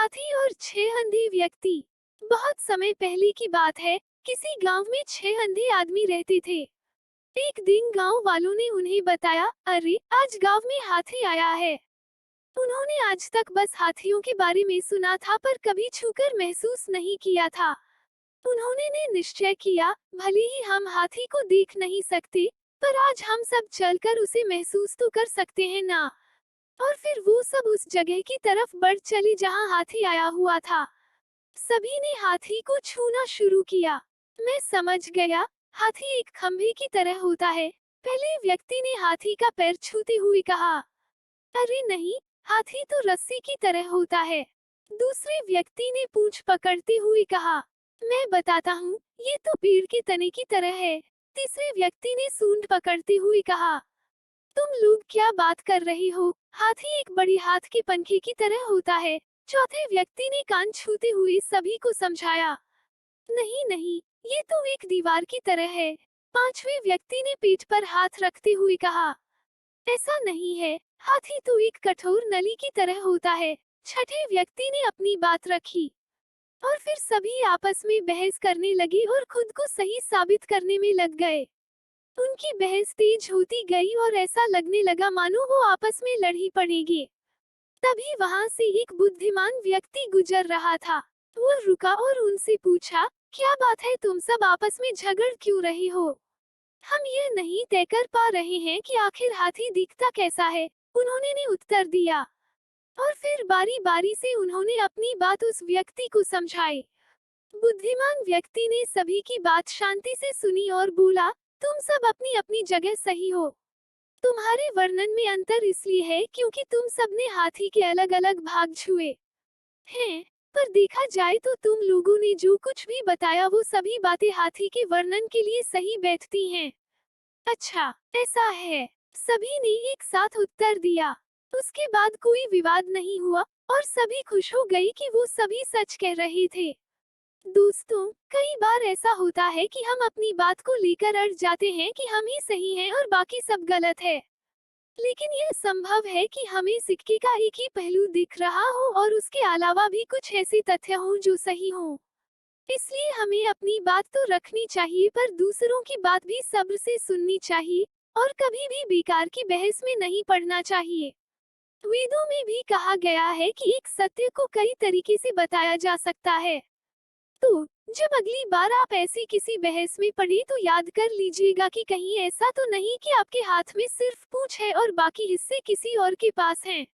हाथी और 6 अंधे व्यक्ति। बहुत समय पहले की बात है। किसी गांव में 6 अंधे आदमी रहते थे। एक दिन गांव वालों ने उन्हें बताया, अरे आज गांव में हाथी आया है। उन्होंने आज तक बस हाथियों के बारे में सुना था पर कभी छूकर महसूस नहीं किया था। उन्होंने ने निश्चय किया, भले ही हम हाथी को देख नहीं सकते, पर आज हम सब चलकर उसे महसूस तो कर सकते हैं ना। और फिर वो सब उस जगह की तरफ बढ़ चले जहां हाथी आया हुआ था। सभी ने हाथी को छूना शुरू किया। मैं समझ गया, हाथी एक खंभे की तरह होता है। पहले व्यक्ति ने हाथी का पैर छूते हुए कहा, अरे नहीं, हाथी तो रस्सी की तरह होता है। दूसरे व्यक्ति ने पूंछ पकड़ते हुए कहा, मैं बताता हूँ, ये तो पेड़ के तने की तरह है। तीसरे व्यक्ति ने सूंड पकड़ते हुए कहा, तुम लोग क्या बात कर रहे हो, हाथी एक बड़ी हाथ के पंखे की तरह होता है। चौथे व्यक्ति ने कान छूते हुए सभी को समझाया, नहीं नहीं, ये तो एक दीवार की तरह है। पांचवे व्यक्ति ने पीठ पर हाथ रखते हुए कहा, ऐसा नहीं है, हाथी तो एक कठोर नली की तरह होता है। छठे व्यक्ति ने अपनी बात रखी और फिर सभी आपस में बहस करने लगे और खुद को सही साबित करने में लग गए। उनकी बहस तेज होती गई और ऐसा लगने लगा मानो वो आपस में लड़ ही पड़ेंगे। तभी वहां से एक बुद्धिमान व्यक्ति गुजर रहा था। वो रुका और उनसे पूछा, क्या बात है, तुम सब आपस में झगड़ क्यों रहे हो? हम ये नहीं तय कर पा रहे हैं कि आखिर हाथी दिखता कैसा है, उन्होंने ने उत्तर दिया। और फिर बारी बारी से उन्होंने अपनी बात उस व्यक्ति को समझाई। बुद्धिमान व्यक्ति ने सभी की बात शांति से सुनी और बोला, तुम सब अपनी अपनी जगह सही हो। तुम्हारे वर्णन में अंतर इसलिए है क्योंकि तुम सबने हाथी के अलग अलग भाग छुए हैं, पर देखा जाए तो तुम लोगों ने जो कुछ भी बताया वो सभी बातें हाथी के वर्णन के लिए सही बैठती हैं। अच्छा, ऐसा है, सभी ने एक साथ उत्तर दिया। उसके बाद कोई विवाद नहीं हुआ और सभी खुश हो गए कि वो सभी सच कह रहे थे। दोस्तों, कई बार ऐसा होता है कि हम अपनी बात को लेकर अड़ जाते हैं कि हम ही सही हैं और बाकी सब गलत है। लेकिन यह संभव है कि हमें सिक्के का एक ही पहलू दिख रहा हो और उसके अलावा भी कुछ ऐसे तथ्य हों जो सही हों। इसलिए हमें अपनी बात तो रखनी चाहिए पर दूसरों की बात भी सब्र से सुननी चाहिए और कभी भी बेकार की बहस में नहीं पड़ना चाहिए। वेदों में भी कहा गया है कि एक सत्य को कई तरीके से बताया जा सकता है। तो जब अगली बार आप ऐसी किसी बहस में पड़े तो याद कर लीजिएगा कि कहीं ऐसा तो नहीं कि आपके हाथ में सिर्फ पूंछ है और बाकी हिस्से किसी और के पास हैं।